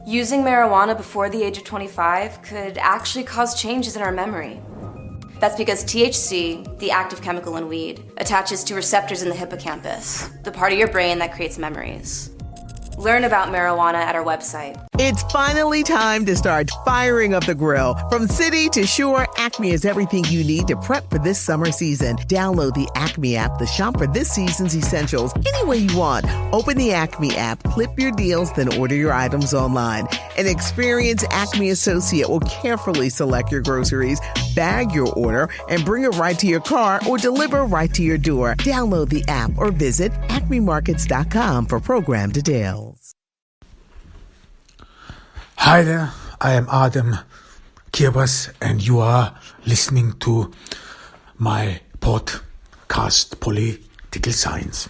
Using marijuana before the age of 25 could actually cause changes in our memory. That's because THC, the active chemical in weed, attaches to receptors in the hippocampus, the part of your brain that creates memories. Learn about marijuana at our website. It's finally time to start firing up the grill. From city to shore, Acme is everything you need to prep for this summer season. Download the Acme app to shop for this season's essentials any way you want. Open the Acme app, clip your deals, then order your items online. An experienced Acme associate will carefully select your groceries, bag your order, and bring it right to your car or deliver right to your door. Download the app or visit acmemarkets.com for program details. Hi there, I am Adam Kirbas and you are listening to my podcast Political Science.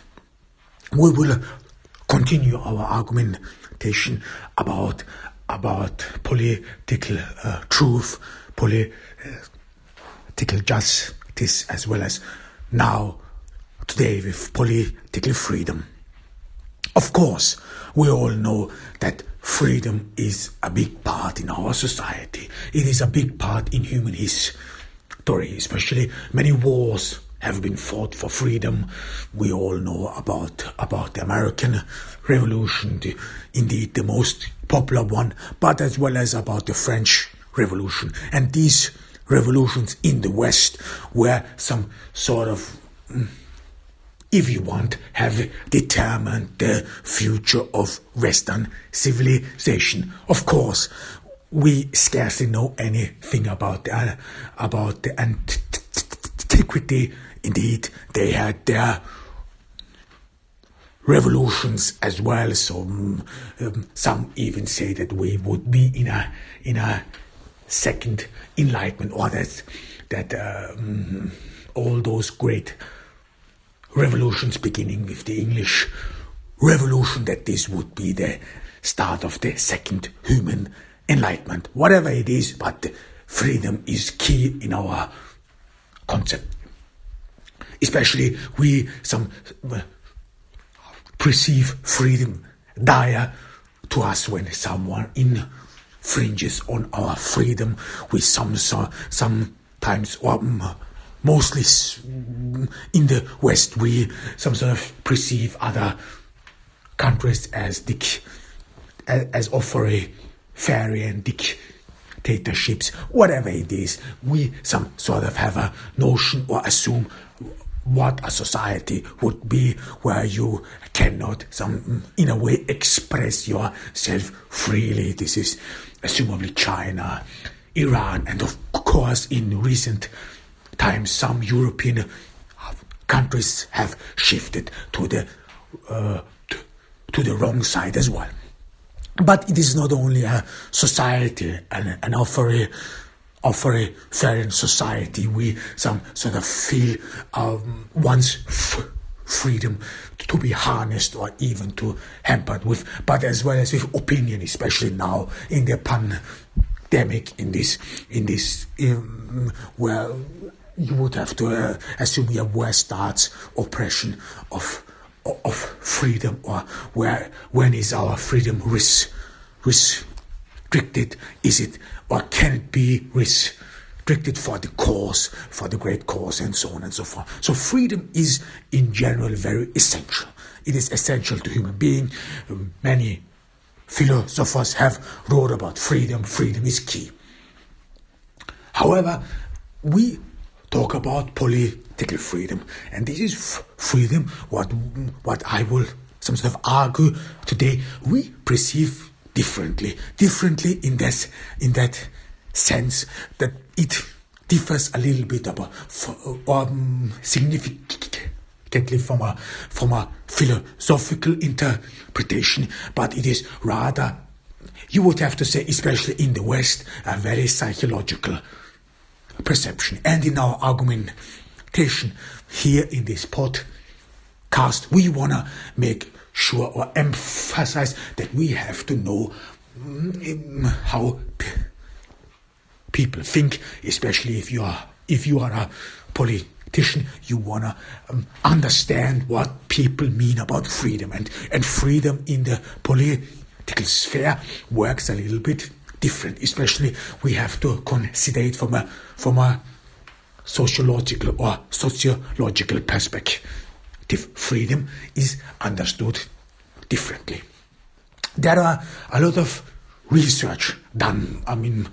We will continue our argumentation about political truth, political justice, as well as now today with political freedom. Of course, we all know that freedom is a big part in our society. It is a big part in human history, especially many wars have been fought for freedom. We all know about the American Revolution, indeed the most popular one, but as well as about the French Revolution. And these revolutions in the West were some sort of, if you want, have determined the future of Western civilization. Of course, we scarcely know anything about the antiquity. Indeed, they had their revolutions as well. So some even say that we would be in a second enlightenment, or that all those great revolutions beginning with the English Revolution, that this would be the start of the second human enlightenment. Whatever it is, but freedom is key in our concept. Especially we some perceive freedom dire to us when someone infringes on our freedom. We sometimes, or mostly in the West, we some sort of perceive other countries as authoritarian dictatorships. Whatever it is, we some sort of have a notion or assume what a society would be where you cannot in a way express yourself freely. This is assumably China, Iran, and of course in recent times some European countries have shifted to the wrong side as well. But it is not only a society, an authoritarian society. We some sort of feel one's freedom to be harnessed or even to hampered with, but as well as with opinion, especially now in the pandemic, in this where you would have to assume where starts oppression of freedom, or when is our freedom restricted? Is it, or can it be restricted for the cause, for the great cause, and so on and so forth? So freedom is in general very essential. It is essential to human being. Many philosophers have wrote about freedom. Freedom is key. However, we talk about political freedom, and this is freedom what I will some sort of argue today we perceive differently in that sense that it differs a little bit significantly from a philosophical interpretation, but it is rather, you would have to say, especially in the West, a very psychological perception. And in our argumentation here in this podcast, we want to make sure or emphasize that we have to know how people think, especially if you are a politician. You want to understand what people mean about freedom, and freedom in the political political sphere works a little bit different. Especially we have to consider it from a sociological or sociological perspective. Freedom is understood differently. There are a lot of research done. I mean,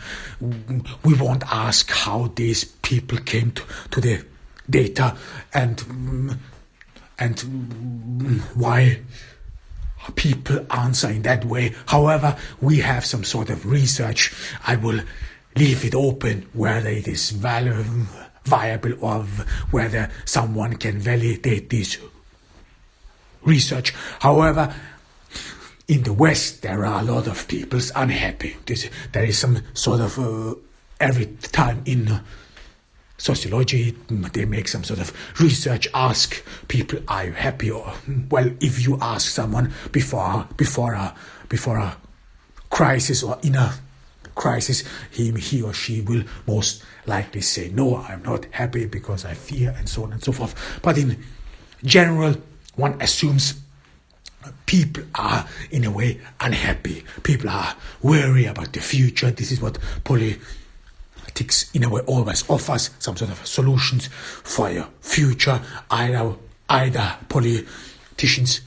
we won't ask how these people came to the data and why people answer in that way. However, we have some sort of research. I will leave it open whether it is viable or whether someone can validate this research. However, in the West, there are a lot of people unhappy. There is some sort of every time in sociology they make some sort of research, ask people, are you happy? Or, well, if you ask someone before a crisis or in a crisis, he or she will most likely say, no, I'm not happy because I fear, and so on and so forth. But in general, one assumes people are in a way unhappy. People are worried about the future. This is what politics in a way always offers, some sort of solutions for your future. Either politicians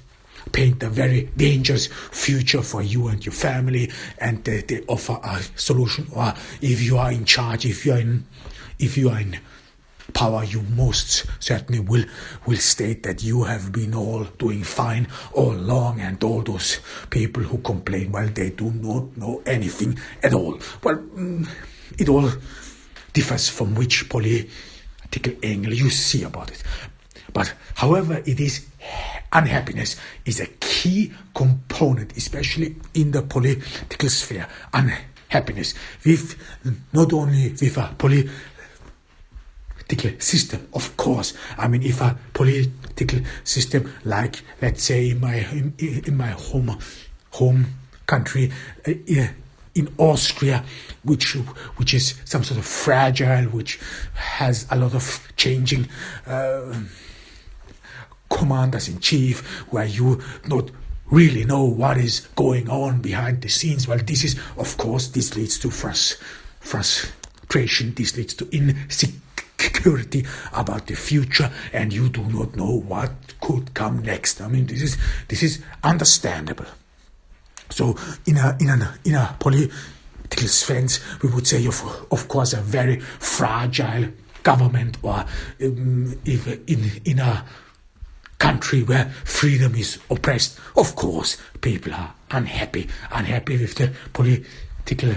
paint a very dangerous future for you and your family, and they offer a solution. Or if you are in charge, if you are in power, you most certainly will state that you have been all doing fine all along, and all those people who complain, well, they do not know anything at all. Well, it all differs from which political angle you see about it. But however it is, unhappiness is a key component, especially in the political sphere. Unhappiness with not only with a political system, of course. I mean, if a political system, like let's say in my home country, in Austria, which is some sort of fragile, which has a lot of changing commanders in chief, where you not really know what is going on behind the scenes. Well, this is, of course, this leads to frustration. This leads to insecurity about the future, and you do not know what could come next. I mean, this is understandable. So, in a political sense, we would say, of course, a very fragile government, or if in a country where freedom is oppressed, of course, people are unhappy with the political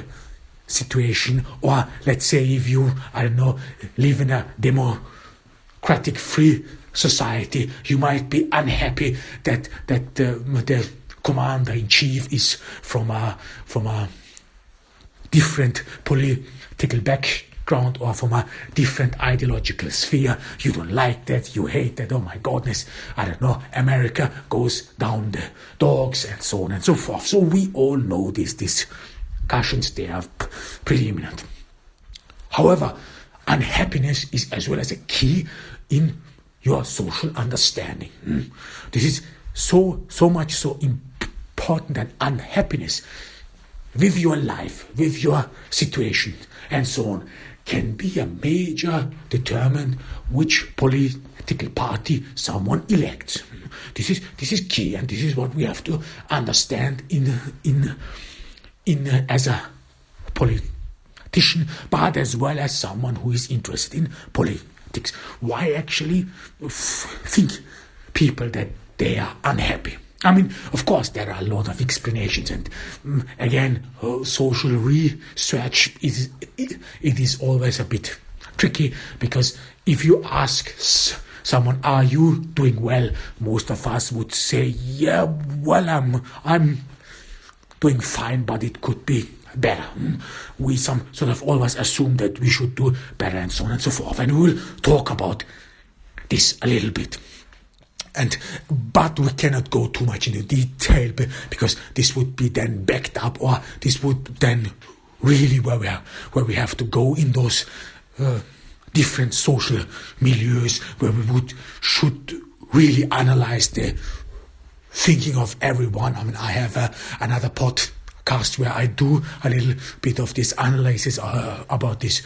situation. Or let's say if you, I don't know, live in a democratic free society, you might be unhappy that the commander in chief is from a different political background or from a different ideological sphere. You don't like that, you hate that, oh my goodness, I don't know, America goes down the dogs, and so on and so forth. So we all know these discussions, they are pretty imminent. However, unhappiness is as well as a key in your social understanding. This is so much so important that unhappiness with your life, with your situation, and so on, can be a major determinant which political party someone elects. This is key, and this is what we have to understand in as a politician, but as well as someone who is interested in politics. Why actually think people that they are unhappy? I mean, of course, there are a lot of explanations, and again, social research it is always a bit tricky, because if you ask someone, "Are you doing well?" most of us would say, "Yeah, well, I'm doing fine, but it could be better." We some sort of always assume that we should do better, and so on and so forth, and we will talk about this a little bit. But we cannot go too much into detail, because this would be then backed up, or this would then really where we have to go in those different social milieus, where we should really analyze the thinking of everyone. I mean, I have another podcast where I do a little bit of this analysis about this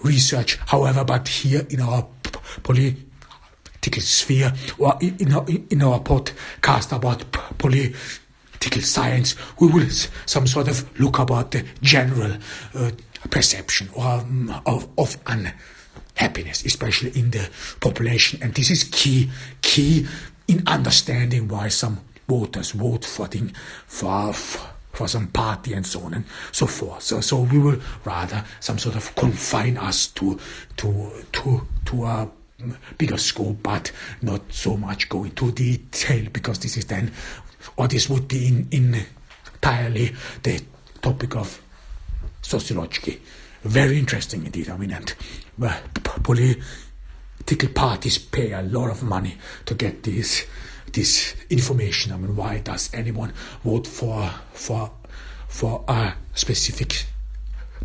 research. However, but here in our political sphere, or in our podcast about political science, we will some sort of look about the general perception of unhappiness, especially in the population, and this is key in understanding why some voters vote for some party and so on and so forth. So we will rather some sort of confine us to a bigger scope, but not so much go into detail, because this is then, or this would be entirely the topic of sociology. Very interesting indeed. I mean, and political parties pay a lot of money to get this information. I mean, why does anyone vote for a specific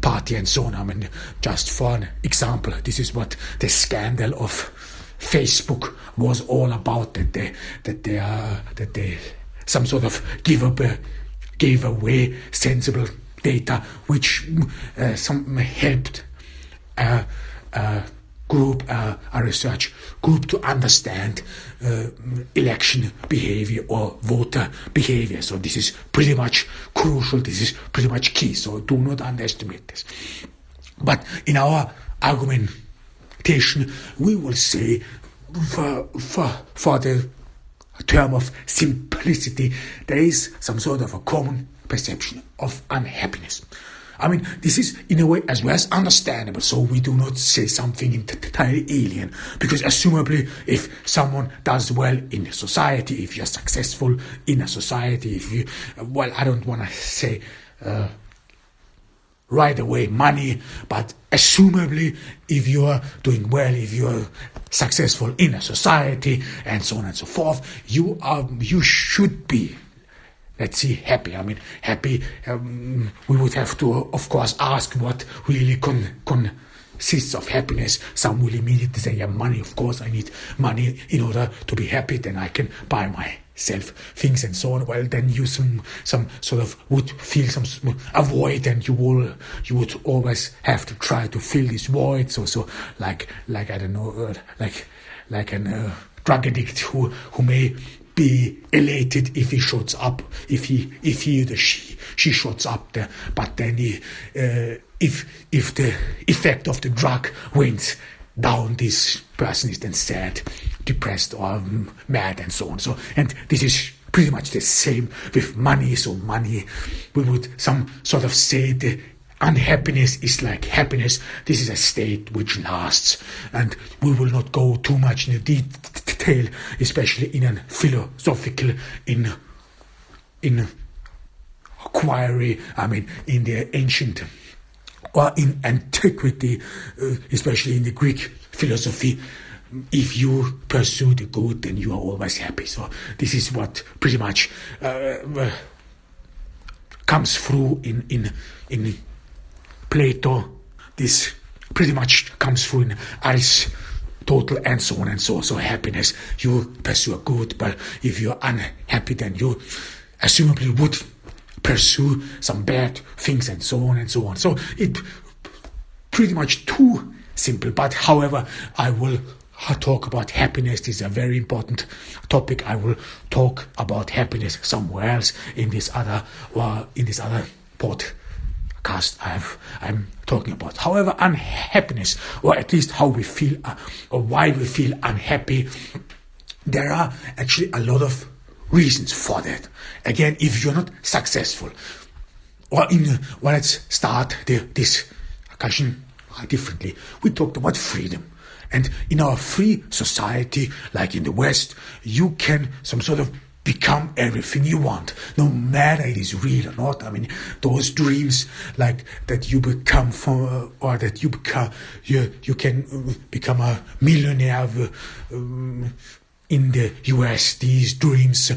party and so on? I mean, just for an example, this is what the scandal of Facebook was all about. That they some sort of gave away sensible data, which some helped a research group to understand election behavior or voter behavior. So this is pretty much crucial. This is pretty much key. So do not underestimate this. But in our argumentation, we will say for the term of simplicity, there is some sort of a common perception of unhappiness. I mean, this is in a way as well as understandable, so we do not say something entirely alien, because assumably if someone does well in a society, if you're successful in a society, if you, well, I don't want to say right away money, but assumably if you are doing well, if you are successful in a society and so on and so forth, you should be, let's see, happy. I mean, happy, we would have to, of course, ask what really consists of happiness. Some will immediately say, yeah, money, of course, I need money in order to be happy, then I can buy myself things and so on. Well, then you some sort of would feel some a void, and you would always have to try to fill this void. So like I don't know, like an drug addict who may be elated if he shuts up, if he or she shuts up there, but then if the effect of the drug went down, this person is then sad, depressed, or mad, and so on. So, and this is pretty much the same with money. So money, we would some sort of say the unhappiness is like happiness. This is a state which lasts, and we will not go too much into detail, especially in a philosophical inquiry. I mean, in the ancient or in antiquity, especially in the Greek philosophy, if you pursue the good, then you are always happy. So this is what pretty much comes through in Plato. This pretty much comes through in Aristotle and so on and so on. So happiness, you pursue a good, but if you're unhappy, then you assumably would pursue some bad things and so on and so on. So it pretty much too simple. But however, I will talk about happiness. This is a very important topic. I will talk about happiness somewhere else in this other podcast I'm talking about. However, unhappiness, or at least how we feel or why we feel unhappy, there are actually a lot of reasons for that. Again, if you're not successful, or let's start this discussion differently. We talked about freedom. And in our free society, like in the West, you can some sort of become everything you want, no matter it is real or not. I mean, those dreams like that you become or that you can become a millionaire in the US, these dreams,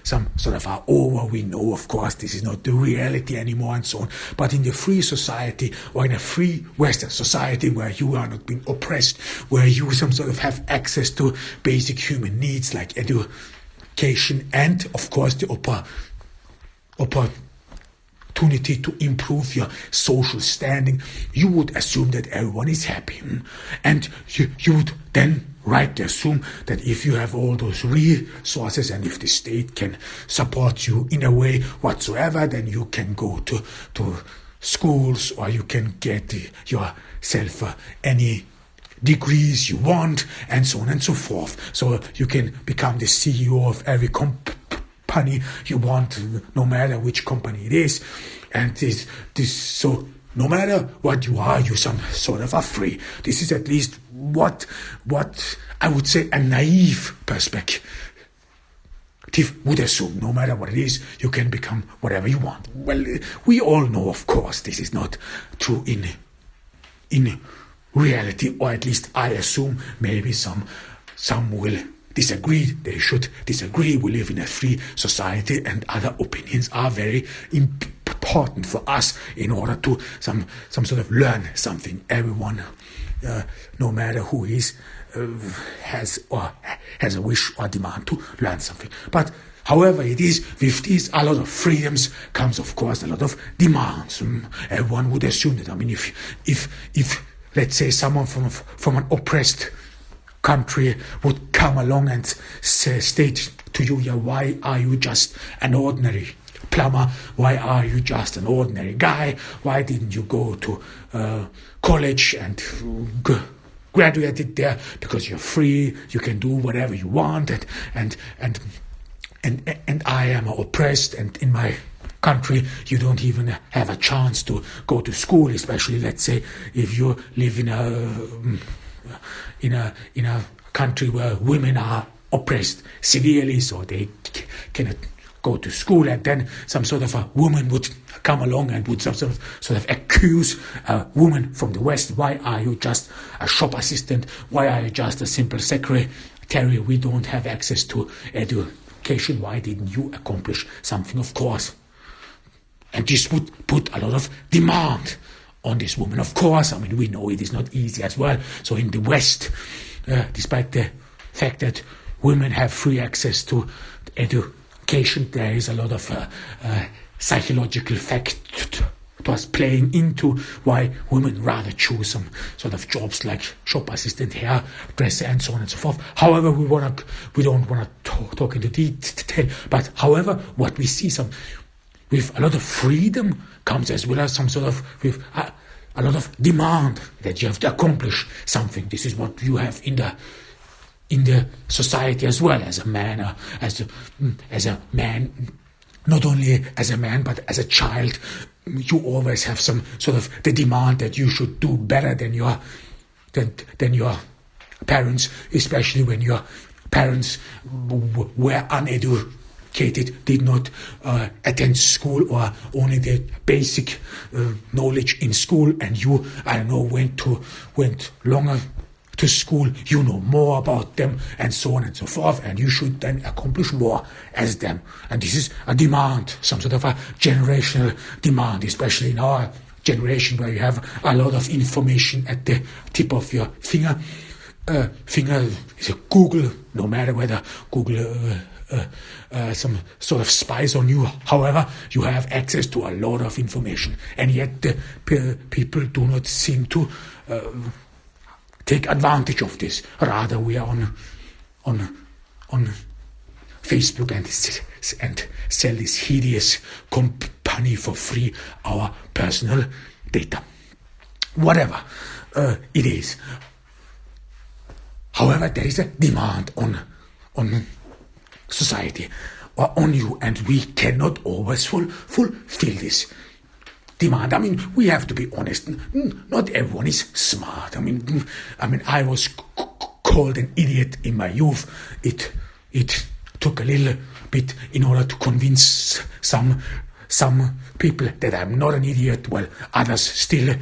some sort of are over. We know, of course, this is not the reality anymore and so on. But in the free society, or in a free Western society where you are not being oppressed, where you some sort of have access to basic human needs like education and, of course, the opportunity to improve your social standing, you would assume that everyone is happy. And you would then rightly assume that if you have all those resources and if the state can support you in a way whatsoever, then you can go to schools or you can get yourself any degrees you want and so on and so forth. So you can become the CEO of every company you want, no matter which company it is. And so no matter what you are, you some sort of are free. This is at least what I would say a naive perspective would assume. No matter what it is, you can become whatever you want. Well, we all know, of course, this is not true in reality, or at least I assume maybe some will disagree. They should disagree. We live in a free society, and other opinions are very important for us in order to some sort of learn something. Everyone, no matter who is, has a wish or demand to learn something. But however it is, with these a lot of freedoms comes, of course, a lot of demands. Everyone would assume that. I mean, if let's say someone from an oppressed country would come along and state to you, yeah, why are you just an ordinary plumber? Why are you just an ordinary guy? Why didn't you go to college and graduated there? Because you're free, you can do whatever you want, and I am oppressed, and in my country you don't even have a chance to go to school, especially let's say if you live in a country where women are oppressed severely, so they cannot go to school, and then some sort of a woman would come along and would sort of accuse a woman from the West, why are you just a shop assistant? Why are you just a simple secretary? We don't have access to education. Why didn't you accomplish something? Of course. And this would put a lot of demand on this woman. Of course, I mean, we know it is not easy as well. So in the West, despite the fact that women have free access to education, there is a lot of psychological factors playing into why women rather choose some sort of jobs like shop assistant, hairdresser, and so on and so forth. However, we don't want to talk into detail. But however, what we see with a lot of freedom comes as well as some sort of with a lot of demand that you have to accomplish something. This is what you have in the society as well, as a man, as a man, not only as a man but as a child. You always have some sort of the demand that you should do better than your parents, especially when your parents were uneducated, did not attend school, or only the basic knowledge in school, and you, I don't know, went longer to school, you know more about them, and so on and so forth, and you should then accomplish more as them. And this is a demand, some sort of a generational demand, especially in our generation where you have a lot of information at the tip of your finger. Is Google, no matter whether Google some sort of spies on you. However, you have access to a lot of information, and yet the people do not seem to take advantage of this. Rather, we are on Facebook and sell this hideous company for free, our personal data, whatever it is. However, there is a demand on society or on you, and we cannot always fulfill this demand. I mean, we have to be honest. Not everyone is smart. I mean, I was called an idiot in my youth. It took a little bit in order to convince some people that I'm not an idiot, while others still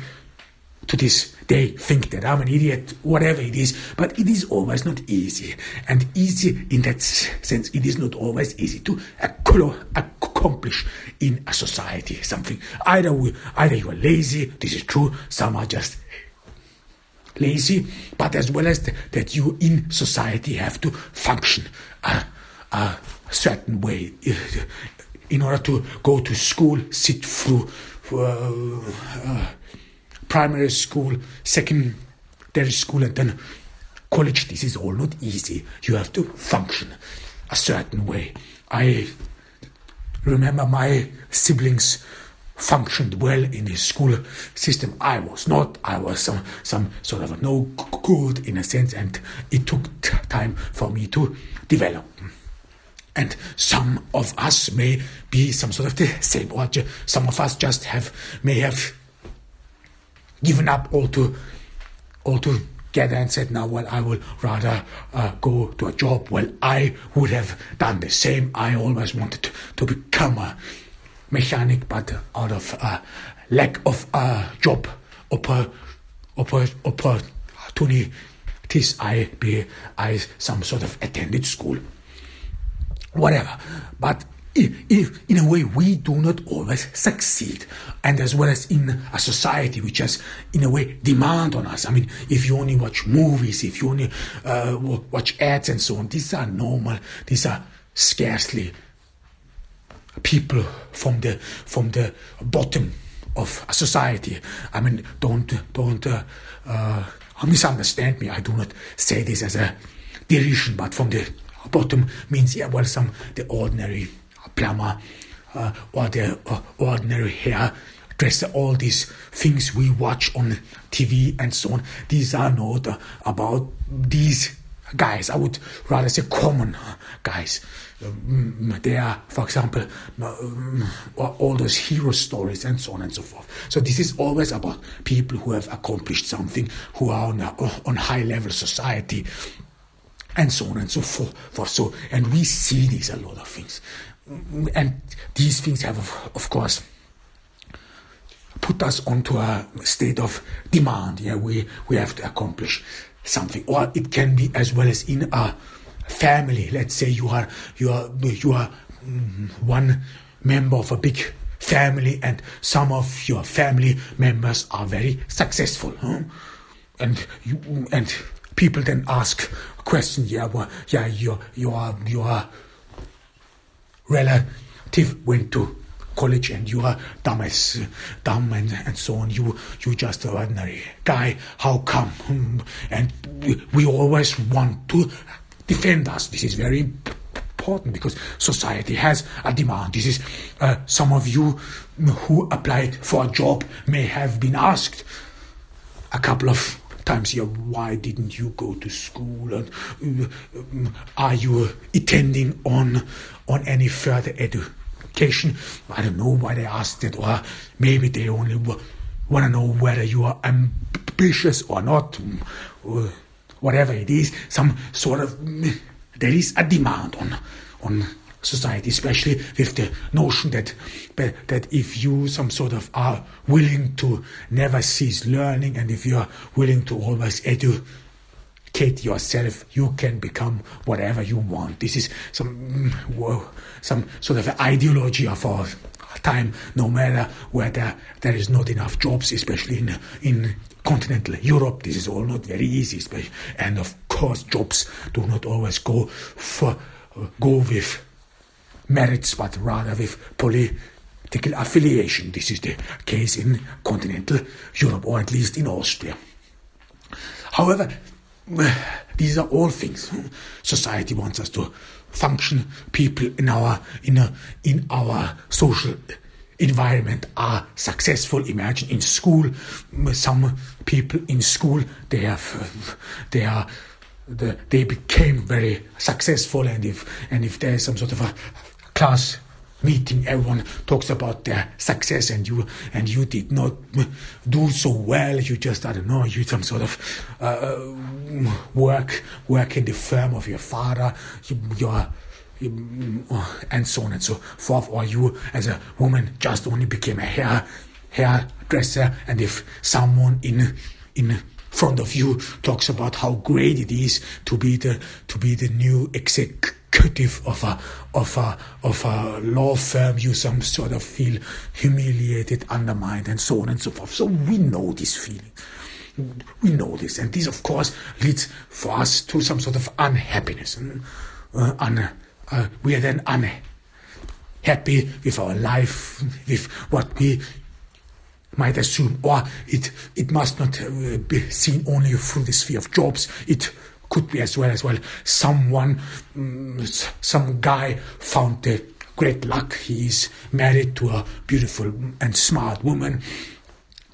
to this day think that I'm an idiot, whatever it is. But it is always not easy. And easy in that sense, it is not always easy to accomplish in a society something. Either you are lazy, this is true, some are just lazy, but as well as that you in society have to function. a certain way. In order to go to school, sit through primary school, secondary school, and then college. This is all not easy. You have to function a certain way. I remember my siblings functioned well in the school system. I was not. I was some sort of no good in a sense, and it took time for me to develop. And some of us may be some sort of the same, or some of us just may have given up altogether and said, now, well, I will rather go to a job. Well, I would have done the same. I always wanted to become a mechanic, but out of lack of job opportunities, I some sort of attended school. Whatever, but if, in a way, we do not always succeed, and as well as in a society which has, in a way, demand on us. I mean, if you only watch movies, if you only watch ads and so on, these are normal. These are scarcely people from the bottom of a society. I mean, don't misunderstand me. I do not say this as a derision, but from the bottom means, the ordinary plumber or the ordinary hairdresser, all these things we watch on TV and so on. These are not about these guys. I would rather say common guys. They are, for example, all those hero stories and so on and so forth. So this is always about people who have accomplished something, who are on high level society, and so on and so forth. So, and we see these a lot of things, and these things have, of course, put us onto a state of demand. Yeah, we have to accomplish something, or it can be as well as in a family. Let's say you are one member of a big family, and some of your family members are very successful, and people then ask a question. Your relative went to college and you are dumb and so on. You just an ordinary guy. How come? And we always want to defend us. This is very important because society has a demand. This is some of you who applied for a job may have been asked a couple of times here, why didn't you go to school, and are you attending on any further education? I don't know why they asked it, or maybe they only want to know whether you are ambitious or not. Whatever it is, some sort of, there is a demand on society, especially with the notion that if you some sort of are willing to never cease learning, and if you are willing to always educate yourself, you can become whatever you want. This is some sort of ideology of our time, no matter whether there is not enough jobs, especially in continental Europe. This is all not very easy, and of course jobs do not always go with merits, but rather with political affiliation. This is the case in continental Europe, or at least in Austria. However, these are all things. Society wants us to function. People in our social environment are successful. Imagine in school, some people in school they became very successful, and if there is some sort of a class meeting, everyone talks about their success, and you did not do so well. You just, I don't know, you some sort of work in the firm of your father, and so on and so forth, or you as a woman just only became a hairdresser, and if someone in front of you talks about how great it is to be the new executive of a law firm, you some sort of feel humiliated, undermined, and so on and so forth. So we know this feeling. We know this, and this of course leads for us to some sort of unhappiness, we are then unhappy with our life, with what we might assume, or it must not be seen only through the sphere of jobs. It could be as well some guy found the great luck. He is married to a beautiful and smart woman,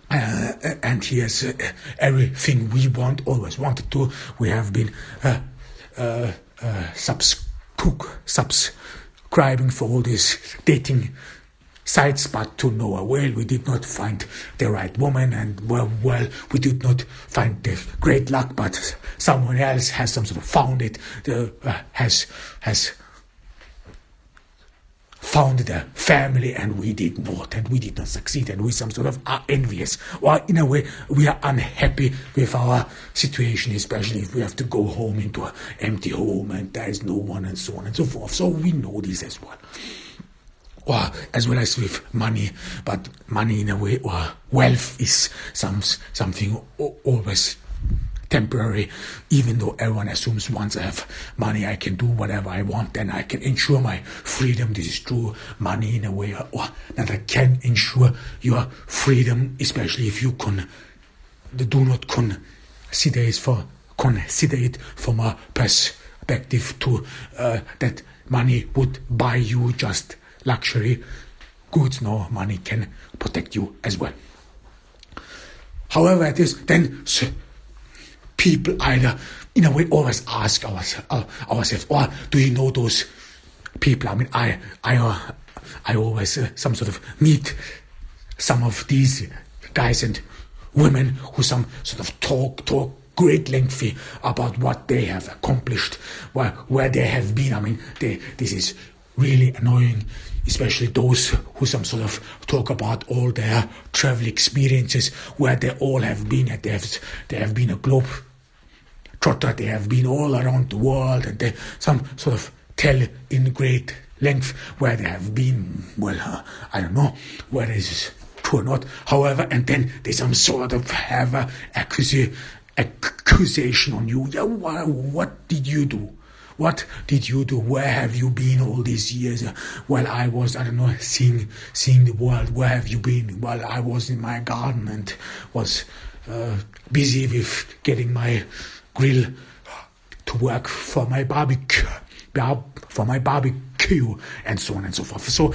and he has everything we always wanted to. We have been subscribing for all these dating sites, but to no avail. We did not find the right woman, and we did not find the great luck, but someone else has some sort of found it, has founded a family, and we did not succeed, and we some sort of are envious, or in a way we are unhappy with our situation, especially if we have to go home into an empty home and there is no one, and so on and so forth. So we know this as well. Or as well as with money, but money in a way, or wealth, is something always temporary. Even though everyone assumes once I have money I can do whatever I want, then I can ensure my freedom. This is true. Money in a way, or that can ensure your freedom, especially if you do not consider it from a perspective to that money would buy you just luxury goods. No, money can protect you as well. However, it is then people either in a way always ask ourselves, or do you know those people? I mean, I always some sort of meet some of these guys and women who some sort of talk great lengthy about what they have accomplished, where they have been. I mean, this is really annoying, especially those who some sort of talk about all their travel experiences, where they all have been at. They have been a globe trotter, they have been all around the world, and they some sort of tell in great length where they have been. Well, I don't know whether this is true or not. However, and then they some sort of have a accusation on you. Yeah, what did you do? What did you do? Where have you been all these years? Well, I was, I don't know, seeing the world. Where have you been? Well, I was in my garden and was busy with getting my grill to work for my barbecue, and so on and so forth. So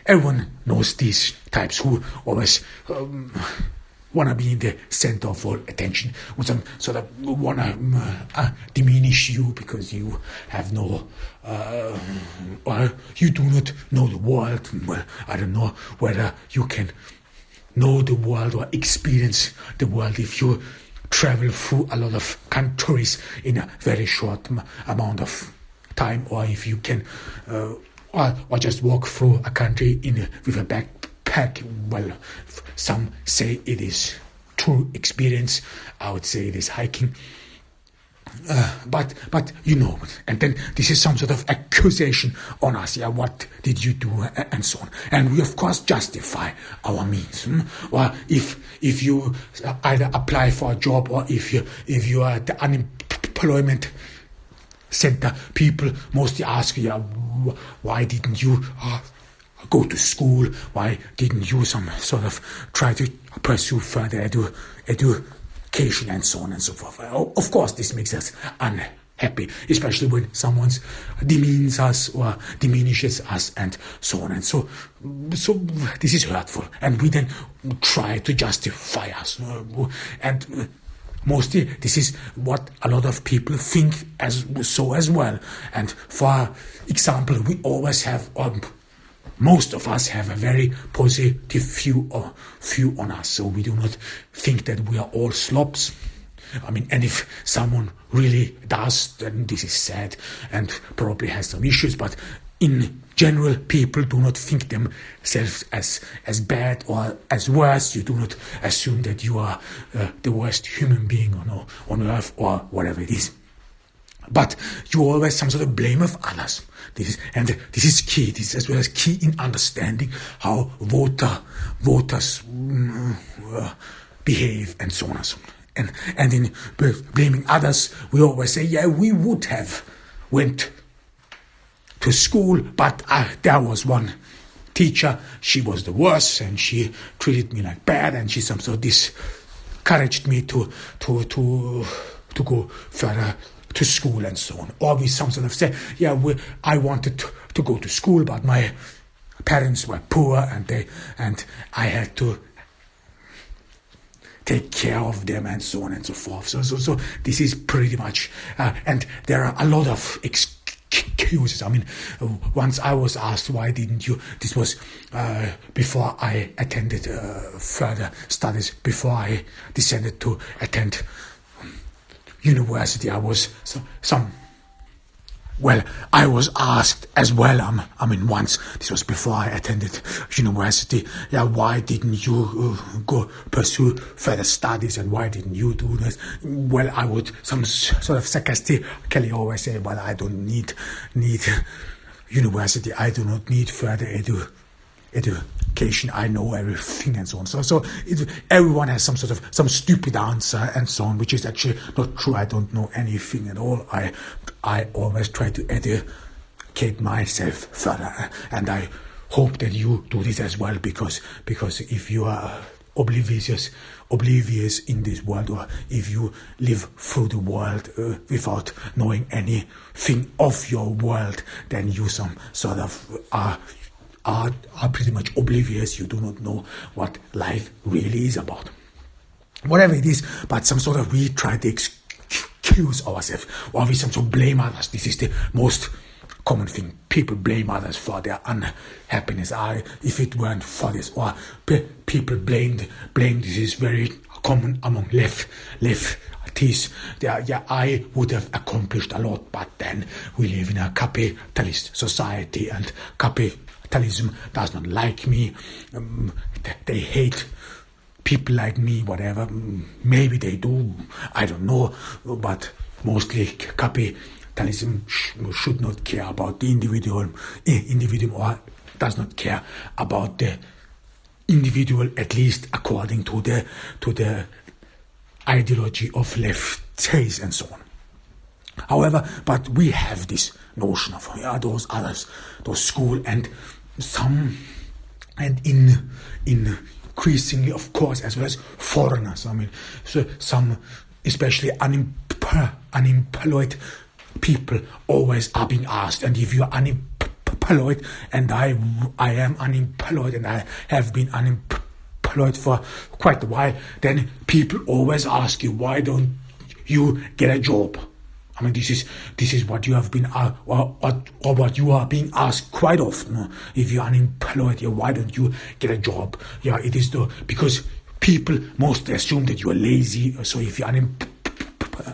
everyone knows these types who always want to be in the center of all attention, who some sort of want to diminish you because you have no, or you do not know the world. Well, I don't know whether you can know the world or experience the world if you travel through a lot of countries in a very short amount of time, or if you can, or just walk through a country with a backpack. Well, some say it is true experience. I would say it is hiking. But you know, and then this is some sort of accusation on us. Yeah, what did you do, and so on. And we of course justify our means. Or if you either apply for a job, or if you are at the unemployment center, people mostly ask you, why didn't you go to school? Why didn't you some sort of try to pursue further education, and so on and so forth? Of course, this makes us unhappy, especially when someone demeans us or diminishes us, and so on. And so this is hurtful, and we then try to justify us. And mostly this is what a lot of people think as well. And for example, we always have most of us have a very positive view on us, so we do not think that we are all slobs. I mean, and if someone really does, then this is sad and probably has some issues, but in general, people do not think themselves as bad or as worse. You do not assume that you are the worst human being on earth, or whatever it is. But you always some sort of blame of others. This is key. This is as well as key in understanding how voters behave, and so on and so on. And in blaming others, we always say, yeah, we would have went to school, but there was one teacher. She was the worst, and she treated me like bad, and she somehow discouraged me to go further to school and so on. Or we some sort of say, I wanted to go to school, but my parents were poor, and I had to take care of them and so on and so forth. So this is pretty much, and there are a lot of excuses. I mean, once I was asked, why didn't you, this was before I attended further studies, before I decided to attend university. I was I was asked as well, once, this was before I attended university, why didn't you go pursue further studies, and why didn't you do this? Well, I would some sort of sarcastically always say, well, I don't need university, I do not need further education, I know everything and so on. So everyone has some stupid answer and so on, which is actually not true. I don't know anything at all. I always try to educate myself further, and I hope that you do this as well, because if you are oblivious in this world, or if you live through the world without knowing anything of your world, then you some sort of are pretty much oblivious. You do not know what life really is about. Whatever it is, but some sort of we try to excuse ourselves, or we some sort of blame others. This is the most common thing. People blame others for their unhappiness. If it weren't for this, or people blame. This is very common among lefties. I would have accomplished a lot, but then we live in a capitalist society, and capitalism does not like me. They hate people like me, whatever. Maybe they do, I don't know, but mostly capitalism should not care about the individual, or does not care about the individual, at least according to the ideology of lefties and so on. However, but we have this notion of those others, those school, and increasingly, of course, as well as foreigners. So some, especially unemployed people, always are being asked. And if you are unemployed, and I am unemployed, and I have been unemployed for quite a while, then people always ask you, why don't you get a job? This is what you have been, or what you are being asked quite often. If you're unemployed, why don't you get a job? It is because people mostly assume that you are lazy. So if you're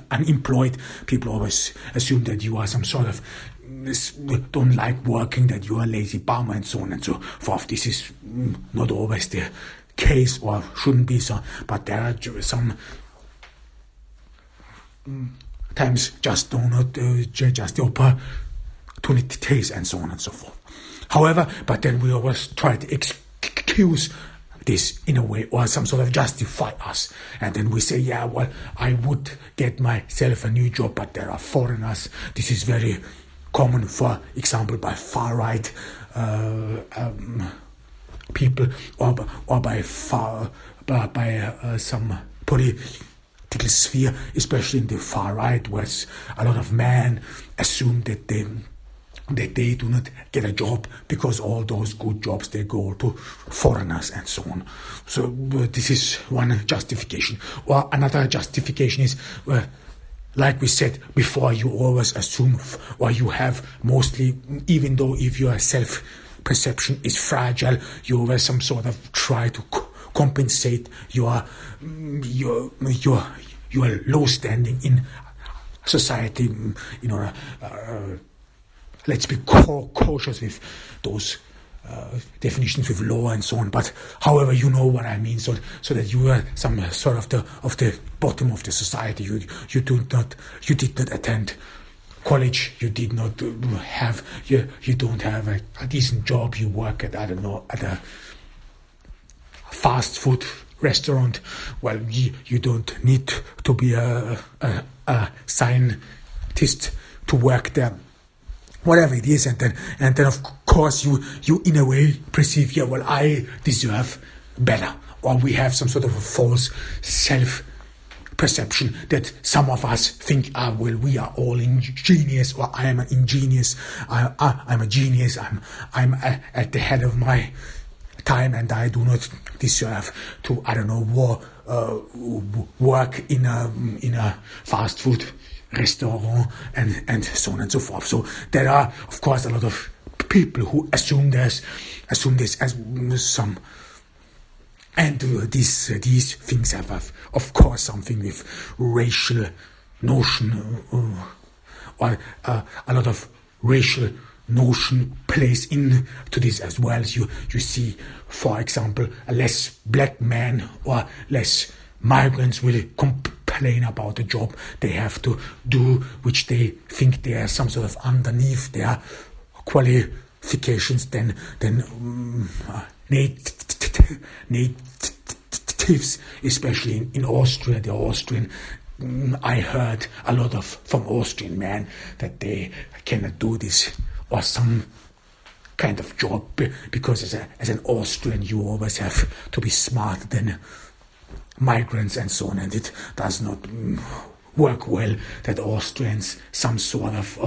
unemployed, people always assume that you are some sort of don't like working, that you are a lazy bum, and so on and so forth. This is not always the case, or shouldn't be so. But there are some times just do not just the opportunities and so on and so forth. However, but then we always try to excuse this in a way, or some sort of justify us, and then we say, I would get myself a new job, but there are foreigners. This is very common, for example, by far right people, or by some political sphere, especially in the far right, where a lot of men assume that they do not get a job because all those good jobs, they go to foreigners and so on. So this is one justification. Or another justification is, like we said before, you always assume, or you have mostly, even though if your self-perception is fragile, you always some sort of try to compensate your low standing in society. Let's be cautious with those definitions with law and so on. But however, you know what I mean. So that you are some sort of the bottom of the society. You did not attend college. You did not have you don't have a decent job. You work at, I don't know, at a fast food restaurant. Well, you don't need to be a scientist to work there. whatever it is, and then of course you in a way perceive, yeah, well, I deserve better, or we have some sort of a false self-perception that some of us think, well, we are all ingenious, or I am an ingenious, I'm a genius, I'm at the head of my time, and I do not deserve to, I don't know, work in a fast food restaurant and so on and so forth. So there are, of course, a lot of people who assume this as some, and these things have, of course, something with racial notion, or a lot of racial notion plays into this as well. You see, for example, a less black man or less migrants will complain about the job they have to do, which they think they are some sort of underneath their qualifications than natives, especially in Austria. The Austrian, I heard a lot from Austrian men that they cannot do this or some kind of job, because as an Austrian you always have to be smarter than migrants and so on, and it does not work well that Austrians some sort of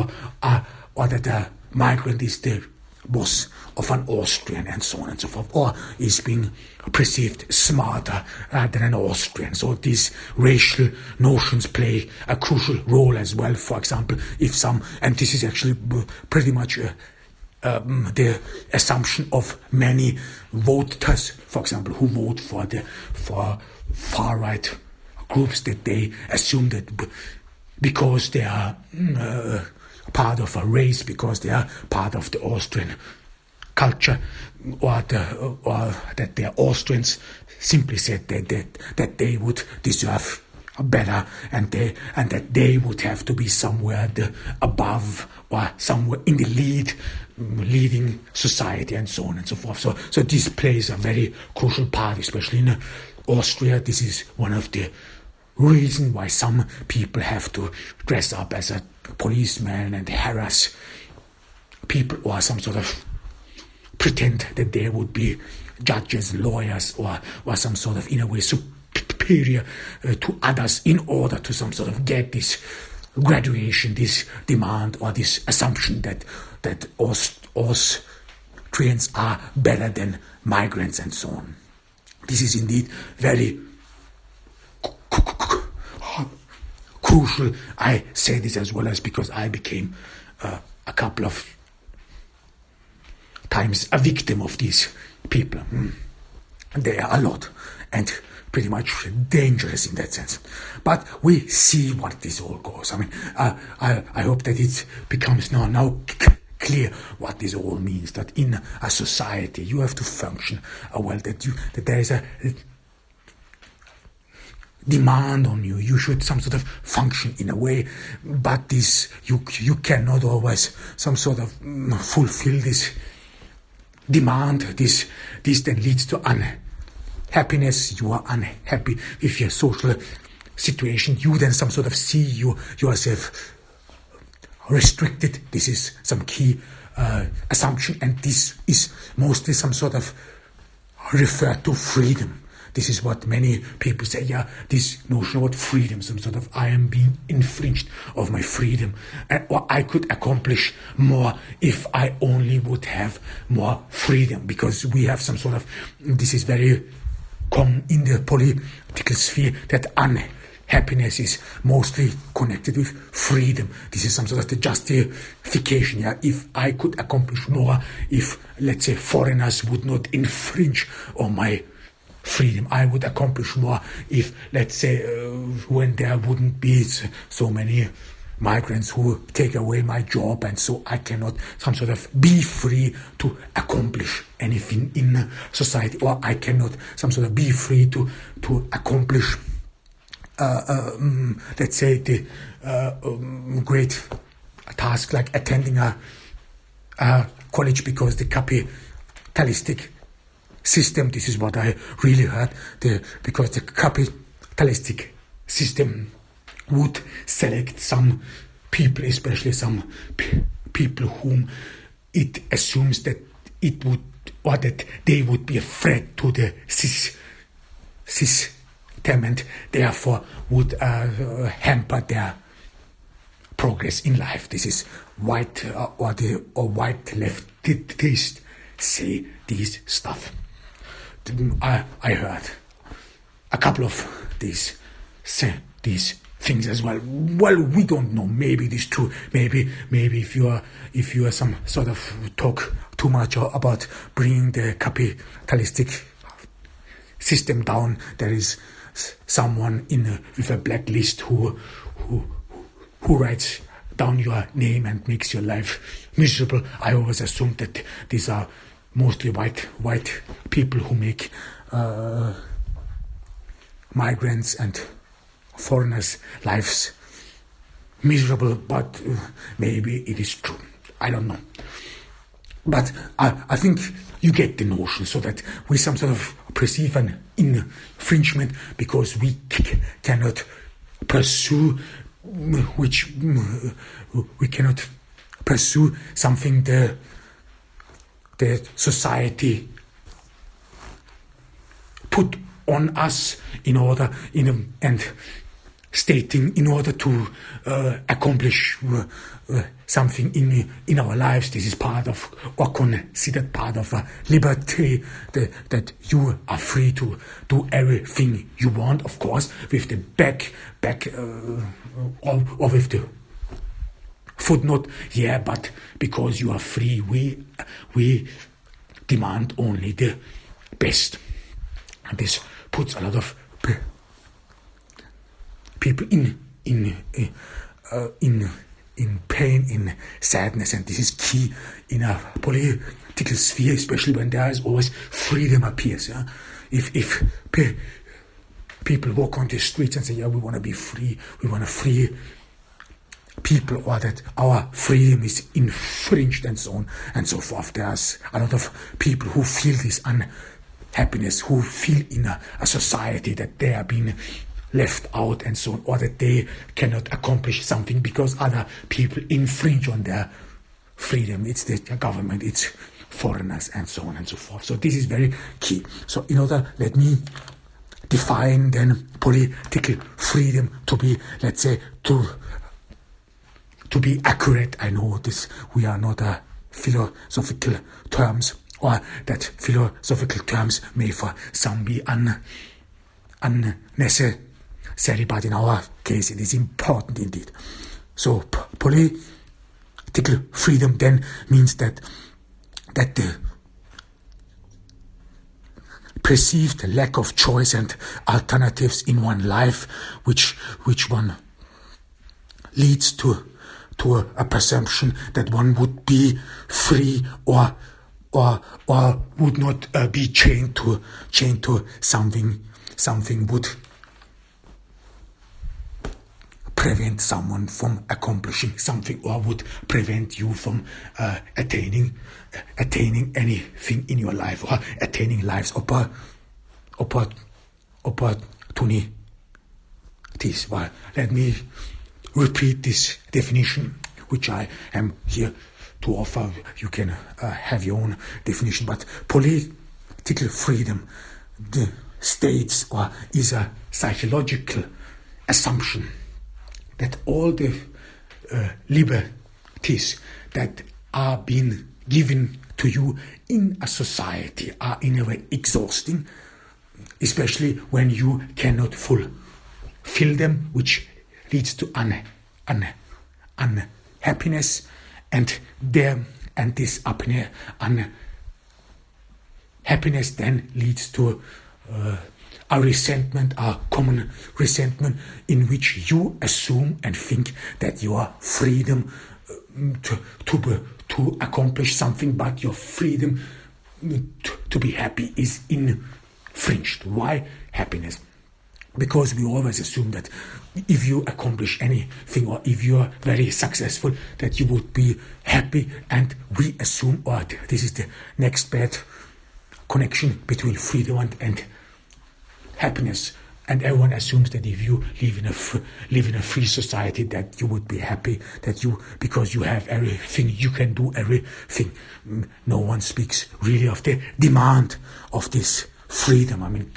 or that a migrant is the boss of an Austrian and so on and so forth, or is being perceived smarter than an Austrian. So these racial notions play a crucial role as well. For example, if some, and this is actually pretty much the assumption of many voters, for example, who vote for far-right groups, that they assume that because they are part of a race, because they are part of the Austrian culture, or that they are Austrians, simply said that they would deserve better, and that they would have to be somewhere above or somewhere in the leading society and so on and so forth. So this plays a very crucial part, especially in Austria. This is one of the reasons why some people have to dress up as a policeman and harass people, or some sort of pretend that they would be judges, lawyers, or some sort of, in a way, superior to others, in order to some sort of get this graduation, this demand, or this assumption that Austrians are better than migrants and so on. This is indeed very crucial. I say this as well as because I became a couple of times a victim of these people. They are a lot and pretty much dangerous in that sense. But we see what this all goes. I mean, I hope that it becomes now clear what this all means, that in a society you have to function well, that there is a demand on you. You should some sort of function in a way, but this you cannot always some sort of fulfill this demand. This then leads to unhappiness. You are unhappy with your social situation. You then some sort of see yourself restricted. This is some key assumption, and this is mostly some sort of referred to freedom. This is what many people say, yeah, this notion about freedom, some sort of I am being infringed of my freedom, or I could accomplish more if I only would have more freedom, because we have some sort of, this is very common in the political sphere, that unhappiness is mostly connected with freedom. This is some sort of the justification, yeah, if I could accomplish more, if, let's say, foreigners would not infringe on my freedom, I would accomplish more if, let's say, when there wouldn't be so many migrants who take away my job, and so I cannot some sort of be free to accomplish anything in society, or I cannot some sort of be free to accomplish let's say the great task like attending a college, because the capitalistic system, this is what I really heard, because the capitalistic system would select some people, especially some people whom it assumes that it would, or that they would be a threat to the system and therefore would hamper their progress in life. This is white or white leftists say this stuff. I heard a couple of these things as well. Well, we don't know. Maybe it is true. Maybe if you are some sort of talk too much about bringing the capitalistic system down, there is someone with a blacklist who writes down your name and makes your life miserable. I always assumed that these are mostly white people who make migrants and foreigners' lives miserable, but maybe it is true. I don't know. But I think you get the notion, so that we some sort of perceive an infringement because we cannot pursue something the society put on us and stating in order to accomplish something in our lives. This is part of, or considered part of, liberty, that you are free to do everything you want, of course, with the back or with the footnote, yeah, but because you are free, we demand only the best. And this puts a lot of people in pain, in sadness, and this is key in a political sphere, especially when there is always freedom appears. Yeah? If people walk on the streets and say, yeah, we want to be free, we want to free people, or that our freedom is infringed, and so on and so forth. There's a lot of people who feel this unhappiness, who feel in a society that they are being left out and so on, or that they cannot accomplish something because other people infringe on their freedom. It's the government, it's foreigners, and so on and so forth. So this is very key. So in order, let me define then political freedom to be, let's say, to be accurate. I know this, we are not philosophical terms, or that philosophical terms may for some be unnecessary, but in our case it is important indeed. So political freedom then means that the perceived lack of choice and alternatives in one life, which one leads to a perception that one would be free or would not be chained to something would prevent someone from accomplishing something, or would prevent you from attaining anything in your life, or attaining life's opportunities. Well, let me repeat this definition, which I am here to offer. You can have your own definition, but political freedom states, or is a psychological assumption, that all the liberties that are being given to you in a society are in a way exhausting, especially when you cannot fulfill them, which leads to unhappiness, and this unhappiness then leads to a resentment, a common resentment, in which you assume and think that your freedom to accomplish something, but your freedom to be happy is infringed. Why happiness? Because we always assume that if you accomplish anything, or if you are very successful, that you would be happy, and we assume, or this is the next bad connection between freedom and happiness, And everyone assumes that if you live in a free society, that you would be happy, because you have everything, you can do everything. No one speaks really of the demand of this freedom. I mean,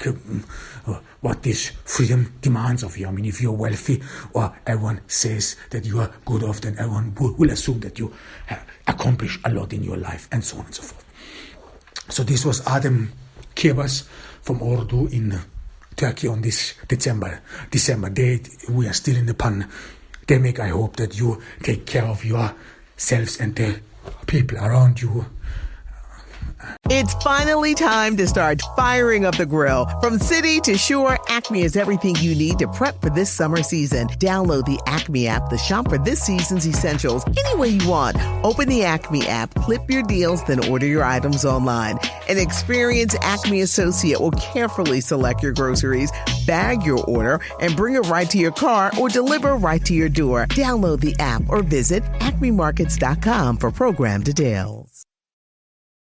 what this freedom demands of you. I mean, if you're wealthy, or everyone says that you are good off, then everyone will assume that you have accomplished a lot in your life, and so on and so forth. So this was Adem Kebas from Ordu in Turkey on this December date. We are still in the pandemic. I hope that you take care of yourselves and the people around you. It's finally time to start firing up the grill. From city to shore, Acme has everything you need to prep for this summer season. Download the Acme app to shop for this season's essentials any way you want. Open the Acme app, clip your deals, then order your items online. An experienced Acme associate will carefully select your groceries, bag your order, and bring it right to your car or deliver right to your door. Download the app or visit acmemarkets.com for program details.